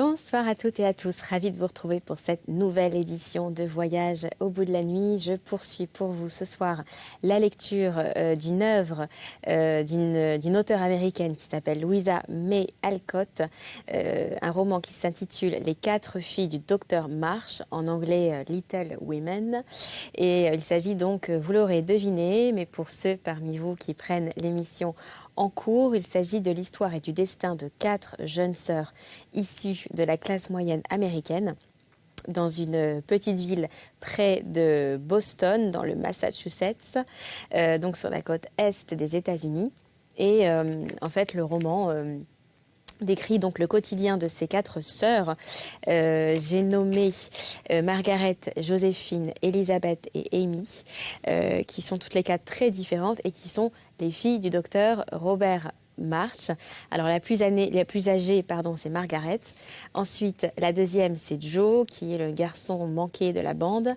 Bonsoir à toutes et à tous, ravie de vous retrouver pour cette nouvelle édition de Voyage au bout de la nuit. Je poursuis pour vous ce soir la lecture d'une œuvre d'une auteure américaine qui s'appelle Louisa May Alcott, un roman qui s'intitule Les 4 filles du docteur Marsh, en anglais Little Women. Et il s'agit donc, vous l'aurez deviné, mais pour ceux parmi vous qui prennent l'émission en cours, il s'agit de l'histoire et du destin de 4 jeunes sœurs issues de la classe moyenne américaine dans une petite ville près de Boston, dans le Massachusetts, donc sur la côte est des États-Unis. Et en fait, le roman décrit donc le quotidien de ces 4 sœurs. J'ai nommé Margaret, Joséphine, Elisabeth et Amy, qui sont toutes les 4 très différentes et qui sont les filles du docteur Robert Marsh. Alors la plus âgée, c'est Margaret. Ensuite, la deuxième, c'est Joe, qui est le garçon manqué de la bande.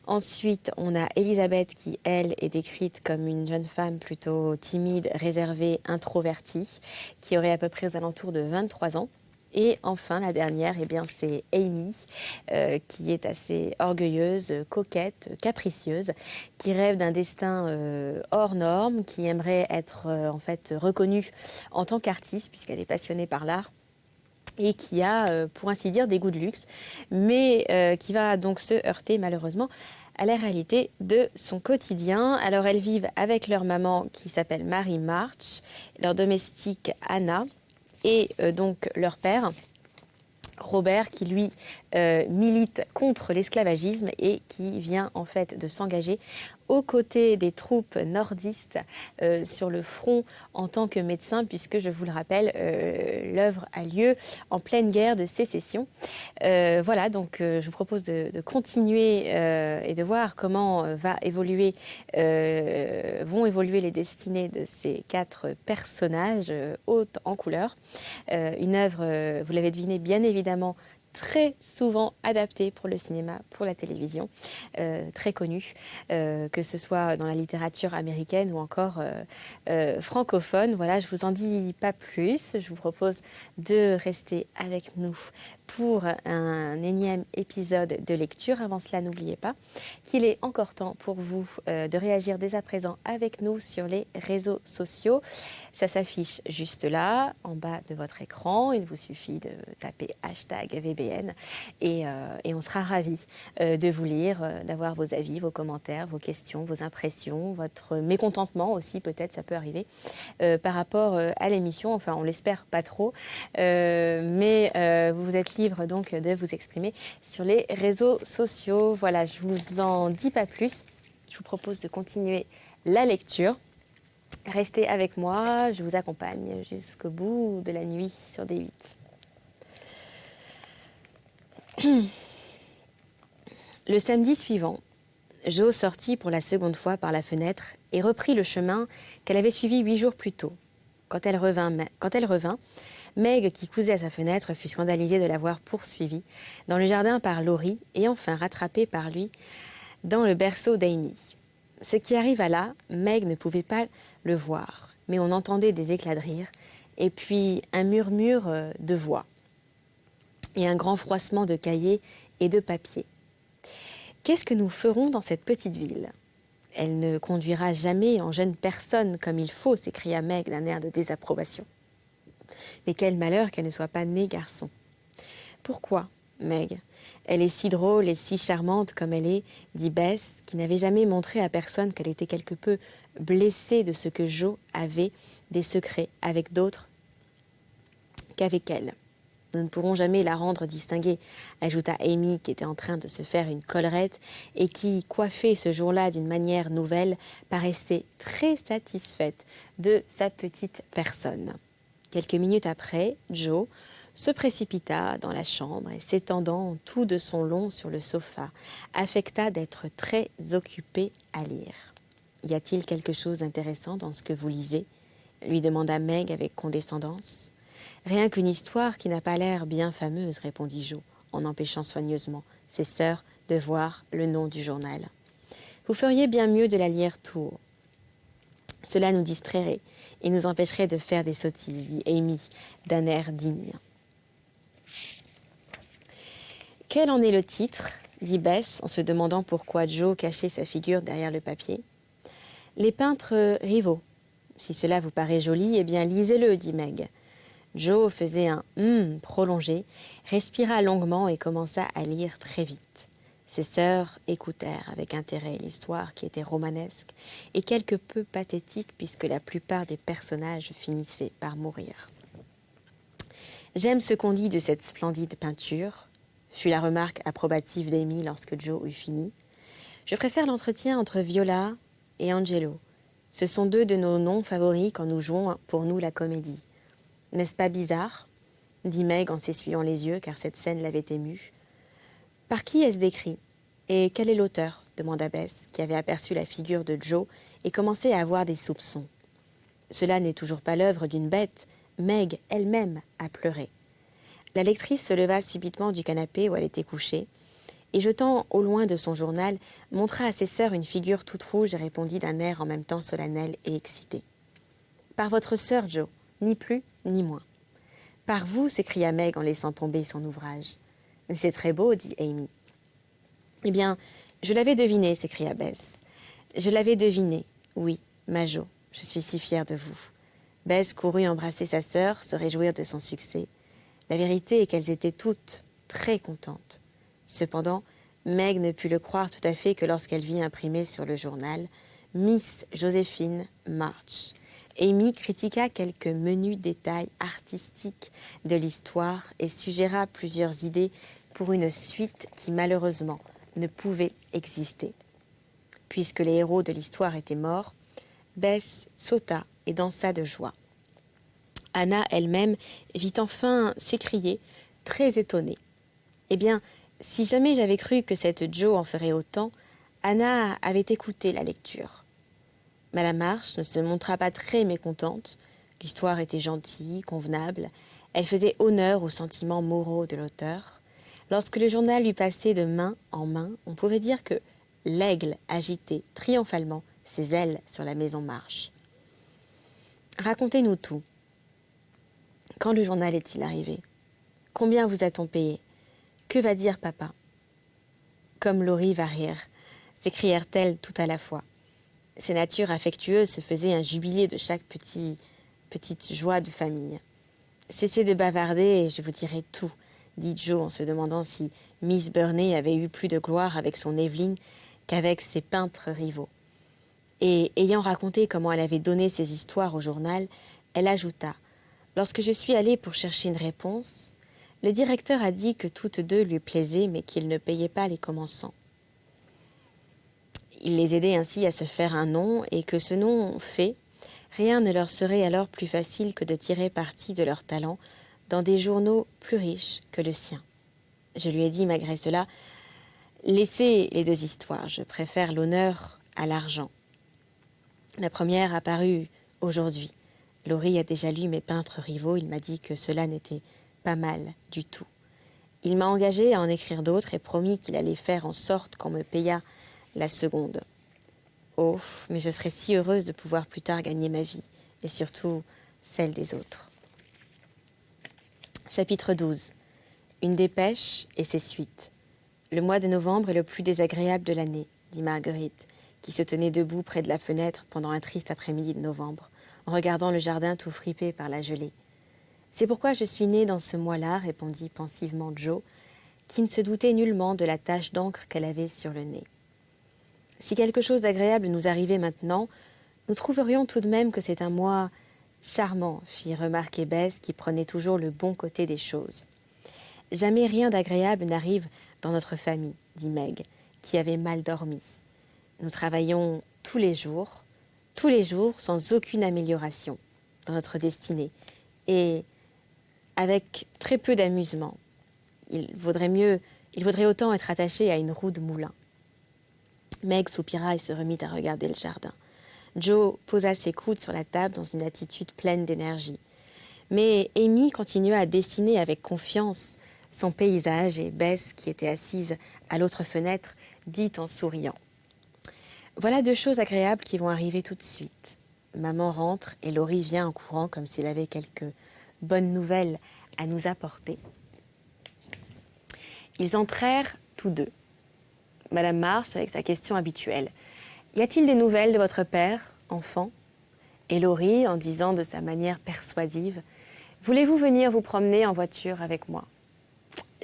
Ensuite, on a Elisabeth, qui, elle, est décrite comme une jeune femme plutôt timide, réservée, introvertie, qui aurait à peu près aux alentours de 23 ans. Et enfin, la dernière, c'est Amy, qui est assez orgueilleuse, coquette, capricieuse, qui rêve d'un destin hors norme, qui aimerait être en fait reconnue en tant qu'artiste, puisqu'elle est passionnée par l'art, et qui a, pour ainsi dire, des goûts de luxe, mais qui va donc se heurter malheureusement à la réalité de son quotidien. Alors elles vivent avec leur maman qui s'appelle Mary March, leur domestique Anna, et donc leur père, Robert, qui lui milite contre l'esclavagisme et qui vient en fait de s'engager aux côtés des troupes nordistes sur le front en tant que médecin, puisque je vous le rappelle, l'œuvre a lieu en pleine guerre de sécession. Voilà, donc je vous propose de continuer et de voir comment vont évoluer les destinées de ces 4 personnages hautes en couleur. Une œuvre, vous l'avez deviné, bien évidemment, très souvent adaptée pour le cinéma, pour la télévision, très connue, que ce soit dans la littérature américaine ou encore francophone. Voilà, je ne vous en dis pas plus. Je vous propose de rester avec nous pour un énième épisode de lecture. Avant cela, n'oubliez pas qu'il est encore temps pour vous de réagir dès à présent avec nous sur les réseaux sociaux. Ça s'affiche juste là, en bas de votre écran. Il vous suffit de taper #VBN et on sera ravis de vous lire, d'avoir vos avis, vos commentaires, vos questions, vos impressions, votre mécontentement aussi, peut-être, ça peut arriver, par rapport à l'émission. Enfin, on l'espère pas trop, mais vous êtes libre donc de vous exprimer sur les réseaux sociaux. Voilà, je vous en dis pas plus. Je vous propose de continuer la lecture. Restez avec moi, je vous accompagne jusqu'au bout de la nuit sur D8. Le samedi suivant, Jo sortit pour la seconde fois par la fenêtre et reprit le chemin qu'elle avait suivi 8 jours plus tôt. Quand elle revint, Meg, qui cousait à sa fenêtre, fut scandalisée de l'avoir poursuivie dans le jardin par Laurie et enfin rattrapée par lui dans le berceau d'Amy. Ce qui arriva là, Meg ne pouvait pas le voir, mais on entendait des éclats de rire et puis un murmure de voix et un grand froissement de cahiers et de papier. Qu'est-ce que nous ferons dans cette petite ville ? Elle ne conduira jamais en jeune personne comme il faut, s'écria Meg d'un air de désapprobation. Mais quel malheur qu'elle ne soit pas née garçon. Pourquoi, Meg ? Elle est si drôle et si charmante comme elle est, dit Bess, qui n'avait jamais montré à personne qu'elle était quelque peu blessée de ce que Jo avait des secrets avec d'autres qu'avec elle. Nous ne pourrons jamais la rendre distinguée, ajouta Amy, qui était en train de se faire une collerette et qui, coiffée ce jour-là d'une manière nouvelle, paraissait très satisfaite de sa petite personne. Quelques minutes après, Jo se précipita dans la chambre et s'étendant tout de son long sur le sofa, affecta d'être très occupé à lire. « Y a-t-il quelque chose d'intéressant dans ce que vous lisez ?» lui demanda Meg avec condescendance. « Rien qu'une histoire qui n'a pas l'air bien fameuse, répondit Jo, en empêchant soigneusement ses sœurs de voir le nom du journal. Vous feriez bien mieux de la lire tout haut. Cela nous distrairait et nous empêcherait de faire des sottises, dit Amy d'un air digne. Quel en est le titre ? Dit Bess en se demandant pourquoi Joe cachait sa figure derrière le papier. Les peintres rivaux. Si cela vous paraît joli, eh bien lisez-le, dit Meg. Joe faisait un « prolongé, respira longuement et commença à lire très vite. Ses sœurs écoutèrent avec intérêt l'histoire qui était romanesque et quelque peu pathétique puisque la plupart des personnages finissaient par mourir. « J'aime ce qu'on dit de cette splendide peinture », fut la remarque approbative d'Amy lorsque Joe eut fini. « Je préfère l'entretien entre Viola et Angelo. Ce sont deux de nos noms favoris quand nous jouons pour nous la comédie. N'est-ce pas bizarre ?» dit Meg en s'essuyant les yeux car cette scène l'avait émue. « Par qui est-ce décrit ? Et quel est l'auteur ?» demanda Bess, qui avait aperçu la figure de Joe et commençait à avoir des soupçons. Cela n'est toujours pas l'œuvre d'une bête. Meg elle-même a pleuré. La lectrice se leva subitement du canapé où elle était couchée et, jetant au loin de son journal, montra à ses sœurs une figure toute rouge et répondit d'un air en même temps solennel et excité. « Par votre sœur, Joe, ni plus ni moins. »« Par vous » s'écria Meg en laissant tomber son ouvrage. « Mais c'est très beau, » dit Amy. « Eh bien, je l'avais deviné, » s'écria Bess. « Je l'avais deviné, oui, ma Jo, je suis si fière de vous. » Bess courut embrasser sa sœur, se réjouir de son succès. La vérité est qu'elles étaient toutes très contentes. Cependant, Meg ne put le croire tout à fait que lorsqu'elle vit imprimer sur le journal « Miss Joséphine March ». Amy critiqua quelques menus détails artistiques de l'histoire et suggéra plusieurs idées pour une suite qui malheureusement ne pouvait exister. Puisque les héros de l'histoire étaient morts, Bess sauta et dansa de joie. Anna elle-même vit enfin s'écrier, très étonnée. Eh bien, si jamais j'avais cru que cette Jo en ferait autant, Anna avait écouté la lecture. Madame March ne se montra pas très mécontente. L'histoire était gentille, convenable. Elle faisait honneur aux sentiments moraux de l'auteur. Lorsque le journal lui passait de main en main, on pouvait dire que l'aigle agitait triomphalement ses ailes sur la maison March. « Racontez-nous tout. Quand le journal est-il arrivé ? Combien vous a-t-on payé ? Que va dire papa ? » Comme Laurie va rire, s'écrièrent-elles tout à la fois. Ces natures affectueuses se faisaient un jubilé de chaque petite joie de famille. « Cessez de bavarder et je vous dirai tout, » dit Joe en se demandant si Miss Burney avait eu plus de gloire avec son Evelyne qu'avec ses peintres rivaux. Et ayant raconté comment elle avait donné ses histoires au journal, elle ajouta « Lorsque je suis allée pour chercher une réponse, le directeur a dit que toutes deux lui plaisaient mais qu'il ne payait pas les commençants. Il les aidait ainsi à se faire un nom et que ce nom fait, rien ne leur serait alors plus facile que de tirer parti de leur talent dans des journaux plus riches que le sien. Je lui ai dit malgré cela, laissez les deux histoires, je préfère l'honneur à l'argent. La première a paru aujourd'hui. Laurie a déjà lu mes peintres rivaux, il m'a dit que cela n'était pas mal du tout. Il m'a engagé à en écrire d'autres et promis qu'il allait faire en sorte qu'on me payât la seconde. Oh, mais je serais si heureuse de pouvoir plus tard gagner ma vie, et surtout celle des autres. Chapitre 12. Une dépêche et ses suites. Le mois de novembre est le plus désagréable de l'année, dit Marguerite, qui se tenait debout près de la fenêtre pendant un triste après-midi de novembre, en regardant le jardin tout fripé par la gelée. C'est pourquoi je suis née dans ce mois-là, répondit pensivement Joe, qui ne se doutait nullement de la tache d'encre qu'elle avait sur le nez. Si quelque chose d'agréable nous arrivait maintenant, nous trouverions tout de même que c'est un mois charmant, fit remarquer Bess, qui prenait toujours le bon côté des choses. Jamais rien d'agréable n'arrive dans notre famille, dit Meg, qui avait mal dormi. Nous travaillons tous les jours, sans aucune amélioration dans notre destinée, et avec très peu d'amusement. Il vaudrait autant être attaché à une roue de moulin. Meg soupira et se remit à regarder le jardin. Joe posa ses coudes sur la table dans une attitude pleine d'énergie. Mais Amy continua à dessiner avec confiance son paysage et Bess, qui était assise à l'autre fenêtre, dit en souriant. « Voilà deux choses agréables qui vont arriver tout de suite. Maman rentre et Laurie vient en courant comme s'il avait quelques bonnes nouvelles à nous apporter. Ils entrèrent tous deux. Madame March avec sa question habituelle. « Y a-t-il des nouvelles de votre père, enfant ?» Et Laurie, en disant de sa manière persuasive, « Voulez-vous venir vous promener en voiture avec moi ?»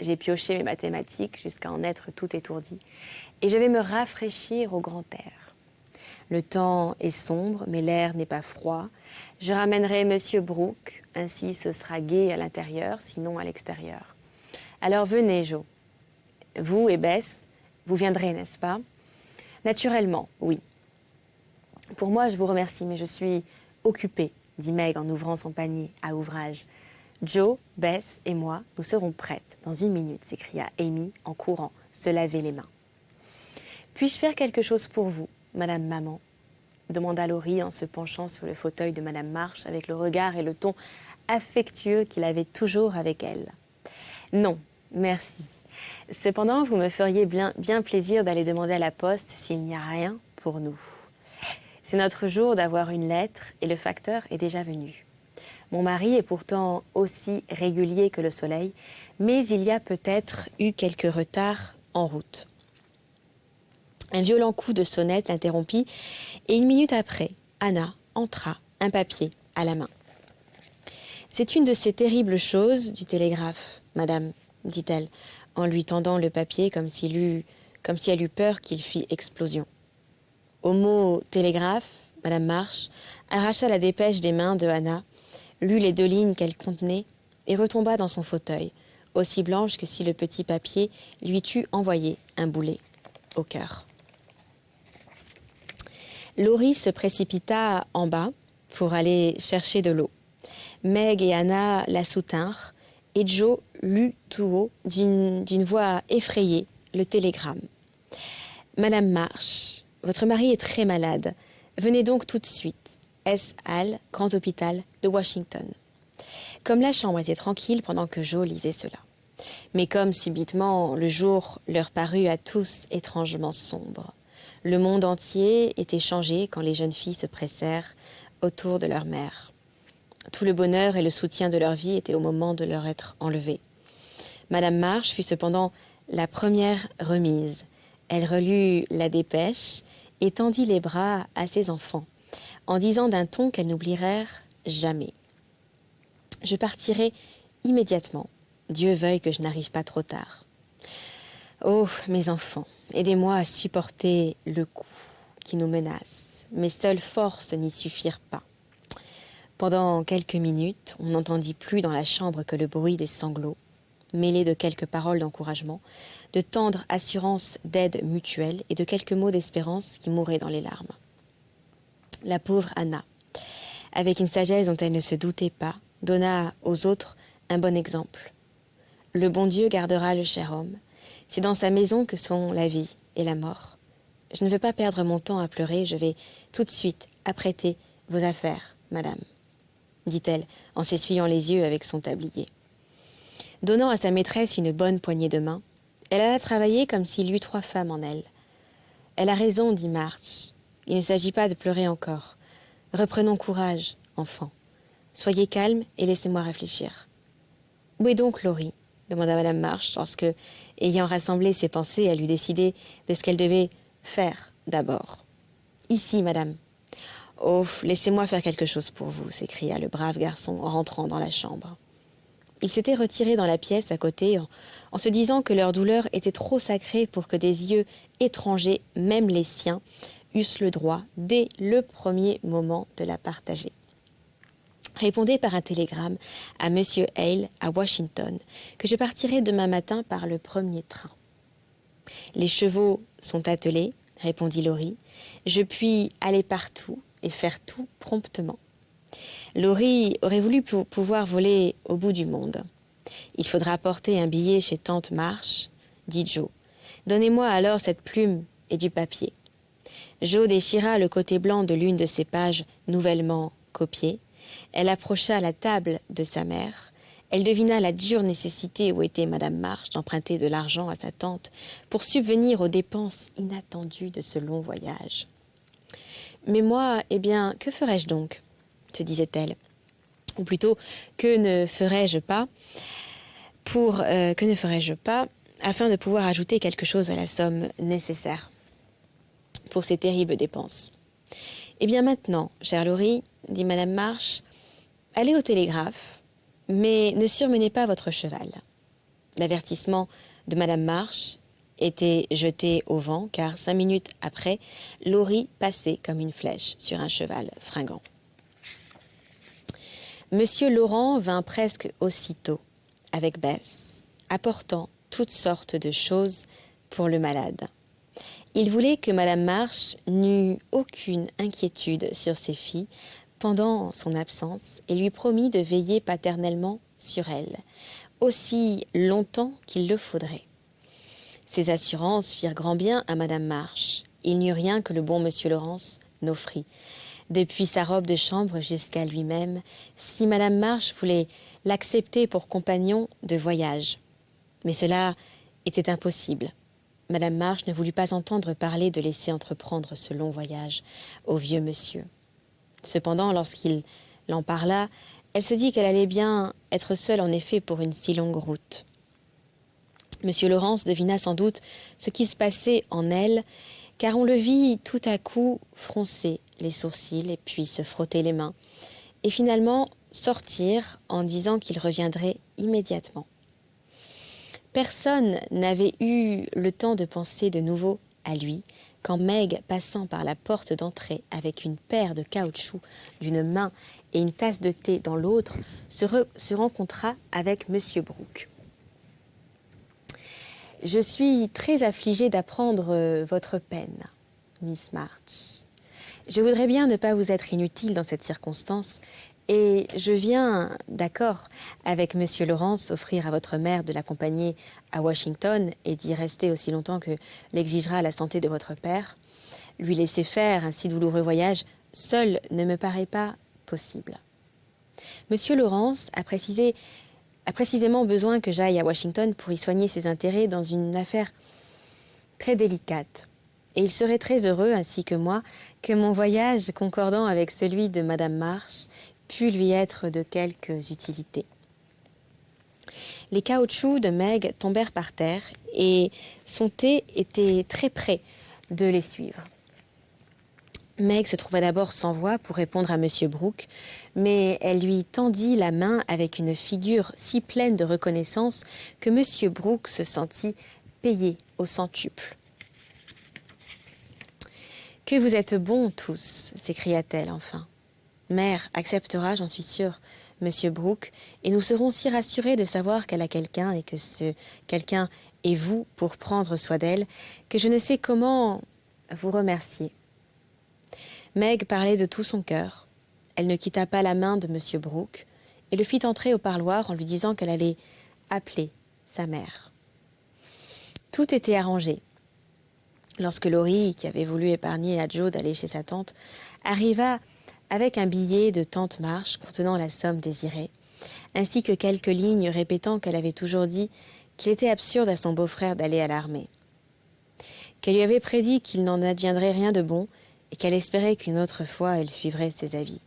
J'ai pioché mes mathématiques jusqu'à en être tout étourdi et je vais me rafraîchir au grand air. Le temps est sombre, mais l'air n'est pas froid. Je ramènerai Monsieur Brooke, ainsi ce sera gai à l'intérieur, sinon à l'extérieur. Alors venez, Joe. Vous et Bess, vous viendrez, n'est-ce pas? Naturellement, oui. Pour moi, je vous remercie, mais je suis occupée, dit Meg en ouvrant son panier à ouvrage. Joe, Bess et moi, nous serons prêtes dans 1 minute, s'écria Amy en courant, se laver les mains. Puis-je faire quelque chose pour vous, Madame Maman? Demanda Laurie en se penchant sur le fauteuil de Madame March avec le regard et le ton affectueux qu'il avait toujours avec elle. Non, merci. Cependant, vous me feriez bien plaisir d'aller demander à la poste s'il n'y a rien pour nous. C'est notre jour d'avoir une lettre et le facteur est déjà venu. Mon mari est pourtant aussi régulier que le soleil, mais il y a peut-être eu quelques retards en route. Un violent coup de sonnette l'interrompit et 1 minute après, Anna entra, un papier à la main. « C'est une de ces terribles choses du télégraphe, madame, dit-elle, en lui tendant le papier comme si elle eut peur qu'il fît explosion. Au mot « télégraphe », Madame March arracha la dépêche des mains de Anna, lut les 2 lignes qu'elle contenait et retomba dans son fauteuil, aussi blanche que si le petit papier lui eût envoyé un boulet au cœur. Laurie se précipita en bas pour aller chercher de l'eau. Meg et Anna la soutinrent et Joe lut tout haut d'une voix effrayée le télégramme. « Madame March, votre mari est très malade. Venez donc tout de suite. S. Hall, Grand Hôpital de Washington. » Comme la chambre était tranquille pendant que Joe lisait cela. Mais comme subitement le jour leur parut à tous étrangement sombre. Le monde entier était changé quand les jeunes filles se pressèrent autour de leur mère. Tout le bonheur et le soutien de leur vie étaient au moment de leur être enlevés. Madame March fut cependant la première remise. Elle relut la dépêche et tendit les bras à ses enfants, en disant d'un ton qu'elles n'oublièrent jamais. « Je partirai immédiatement. Dieu veuille que je n'arrive pas trop tard. Oh, mes enfants, aidez-moi à supporter le coup qui nous menace. Mes seules forces n'y suffirent pas. » Pendant quelques minutes, on n'entendit plus dans la chambre que le bruit des sanglots, mêlés de quelques paroles d'encouragement, de tendres assurances d'aide mutuelle et de quelques mots d'espérance qui mouraient dans les larmes. La pauvre Anna, avec une sagesse dont elle ne se doutait pas, donna aux autres un bon exemple. Le bon Dieu gardera le cher homme. C'est dans sa maison que sont la vie et la mort. Je ne veux pas perdre mon temps à pleurer, je vais tout de suite apprêter vos affaires, madame, dit-elle en s'essuyant les yeux avec son tablier. Donnant à sa maîtresse une bonne poignée de main, elle alla travailler comme s'il y eût 3 femmes en elle. « Elle a raison, dit March. Il ne s'agit pas de pleurer encore. Reprenons courage, enfants. Soyez calmes et laissez-moi réfléchir. »« Où est donc Laurie ?» demanda Madame March lorsque, ayant rassemblé ses pensées, elle eut décidé de ce qu'elle devait faire d'abord. « Ici, madame. »« Oh, laissez-moi faire quelque chose pour vous, » s'écria le brave garçon en rentrant dans la chambre. Il s'était retiré dans la pièce à côté en se disant que leur douleur était trop sacrée pour que des yeux étrangers, même les siens, eussent le droit, dès le premier moment, de la partager. Répondez par un télégramme à Monsieur Hale à Washington que je partirai demain matin par le premier train. Les chevaux sont attelés, répondit Laurie. Je puis aller partout et faire tout promptement. Laurie aurait voulu pouvoir voler au bout du monde. Il faudra porter un billet chez tante March, dit Joe. Donnez-moi alors cette plume et du papier. Joe déchira le côté blanc de l'une de ces pages nouvellement copiées. Elle approcha la table de sa mère. Elle devina la dure nécessité où était Madame March d'emprunter de l'argent à sa tante pour subvenir aux dépenses inattendues de ce long voyage. « Mais moi, eh bien, que ferais-je donc ?» se disait-elle. Ou plutôt, que ne ferais-je pas afin de pouvoir ajouter quelque chose à la somme nécessaire pour ces terribles dépenses. Eh bien maintenant, chère Laurie, dit Madame March, allez au télégraphe, mais ne surmenez pas votre cheval. L'avertissement de Madame March était jeté au vent, car 5 minutes après, Laurie passait comme une flèche sur un cheval fringant. Monsieur Laurent vint presque aussitôt avec Bess, apportant toutes sortes de choses pour le malade. Il voulait que Madame March n'eût aucune inquiétude sur ses filles pendant son absence et lui promit de veiller paternellement sur elles, aussi longtemps qu'il le faudrait. Ces assurances firent grand bien à Madame March. Il n'y eut rien que le bon monsieur Laurence n'offrit, depuis sa robe de chambre jusqu'à lui-même, si Madame March voulait l'accepter pour compagnon de voyage. Mais cela était impossible. Madame March ne voulut pas entendre parler de laisser entreprendre ce long voyage au vieux monsieur. Cependant, lorsqu'il l'en parla, elle se dit qu'elle allait bien être seule en effet pour une si longue route. Monsieur Laurence devina sans doute ce qui se passait en elle, car on le vit tout à coup froncer les sourcils et puis se frotter les mains, et finalement sortir en disant qu'il reviendrait immédiatement. Personne n'avait eu le temps de penser de nouveau à lui, quand Meg, passant par la porte d'entrée avec une paire de caoutchouc d'une main et une tasse de thé dans l'autre, se rencontra avec Monsieur Brooke. « Je suis très affligée d'apprendre votre peine, Miss March. Je voudrais bien ne pas vous être inutile dans cette circonstance, et je viens, d'accord, avec Monsieur Laurence, offrir à votre mère de l'accompagner à Washington et d'y rester aussi longtemps que l'exigera la santé de votre père. Lui laisser faire un si douloureux voyage, seul ne me paraît pas possible. Monsieur Laurence a précisément besoin que j'aille à Washington pour y soigner ses intérêts dans une affaire très délicate. Et il serait très heureux, ainsi que moi, que mon voyage, concordant avec celui de Madame March, pût lui être de quelque utilité. » Les caoutchoucs de Meg tombèrent par terre et son thé était très près de les suivre. Meg se trouva d'abord sans voix pour répondre à Monsieur Brooke, mais elle lui tendit la main avec une figure si pleine de reconnaissance que Monsieur Brooke se sentit payé au centuple. « Que vous êtes bons tous !» s'écria-t-elle enfin. « Mère acceptera, j'en suis sûre, Monsieur Brooke, et nous serons si rassurés de savoir qu'elle a quelqu'un et que ce quelqu'un est vous pour prendre soin d'elle, que je ne sais comment vous remercier. » Meg parlait de tout son cœur. Elle ne quitta pas la main de Monsieur Brooke et le fit entrer au parloir en lui disant qu'elle allait appeler sa mère. Tout était arrangé. Lorsque Laurie, qui avait voulu épargner à Joe d'aller chez sa tante, arriva avec un billet de tante March contenant la somme désirée, ainsi que quelques lignes répétant qu'elle avait toujours dit qu'il était absurde à son beau-frère d'aller à l'armée, qu'elle lui avait prédit qu'il n'en adviendrait rien de bon et qu'elle espérait qu'une autre fois elle suivrait ses avis.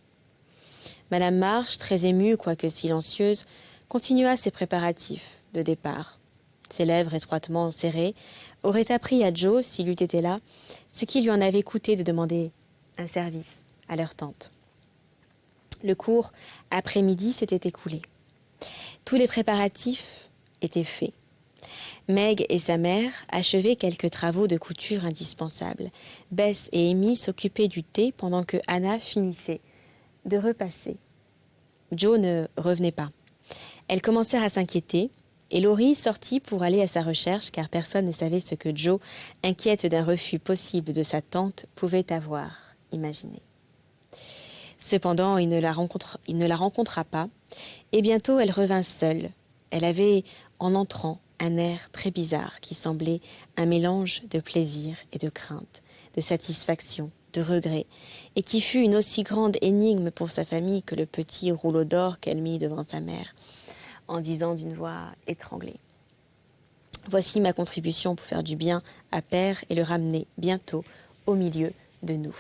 Madame March, très émue, quoique silencieuse, continua ses préparatifs de départ. Ses lèvres étroitement serrées auraient appris à Joe, s'il eût été là, ce qui lui en avait coûté de demander un service à leur tante. Le court après-midi s'était écoulé. Tous les préparatifs étaient faits. Meg et sa mère achevaient quelques travaux de couture indispensables. Bess et Amy s'occupaient du thé pendant que Anna finissait de repasser. Joe ne revenait pas. Elles commencèrent à s'inquiéter et Laurie sortit pour aller à sa recherche car personne ne savait ce que Joe, inquiète d'un refus possible de sa tante, pouvait avoir imaginé. Cependant, il ne la rencontra pas et bientôt elle revint seule. Elle avait, en entrant, un air très bizarre qui semblait un mélange de plaisir et de crainte, de satisfaction, de regret, et qui fut une aussi grande énigme pour sa famille que le petit rouleau d'or qu'elle mit devant sa mère, en disant d'une voix étranglée: « Voici ma contribution pour faire du bien à Père et le ramener bientôt au milieu de nous. »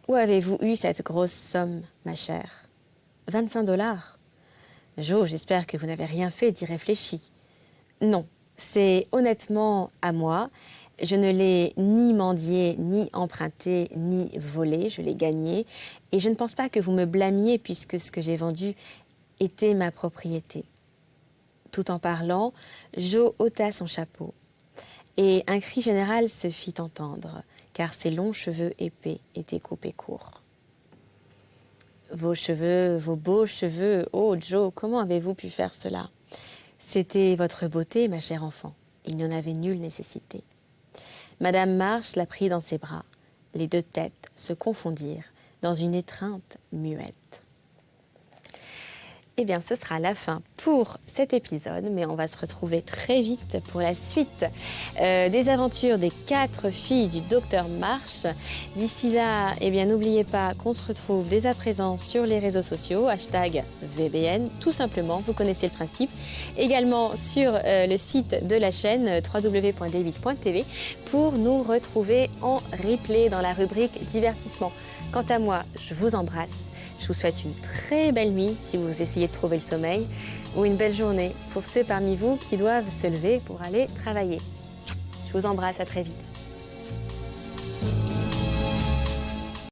« Où avez-vous eu cette grosse somme, ma chère ? 25 $. Joe, j'espère que vous n'avez rien fait d'irréfléchi. Non, c'est honnêtement à moi. Je ne l'ai ni mendié, ni emprunté, ni volé, je l'ai gagné. Et je ne pense pas que vous me blâmiez puisque ce que j'ai vendu était ma propriété. Tout en parlant, Joe ôta son chapeau. Et un cri général se fit entendre, car ses longs cheveux épais étaient coupés courts. Vos cheveux, vos beaux cheveux, oh Joe, comment avez-vous pu faire cela? C'était votre beauté, ma chère enfant. Il n'y en avait nulle nécessité. Madame March la prit dans ses bras. Les deux têtes se confondirent dans une étreinte muette. Eh bien, ce sera la fin pour cet épisode, mais on va se retrouver très vite pour la suite des aventures des 4 filles du docteur March. D'ici là, eh bien, n'oubliez pas qu'on se retrouve dès à présent sur les réseaux sociaux, #VBN, tout simplement, vous connaissez le principe. Également sur le site de la chaîne www.d8.tv pour nous retrouver en replay dans la rubrique divertissement. Quant à moi, je vous embrasse. Je vous souhaite une très belle nuit si vous essayez de trouver le sommeil ou une belle journée pour ceux parmi vous qui doivent se lever pour aller travailler. Je vous embrasse, à très vite.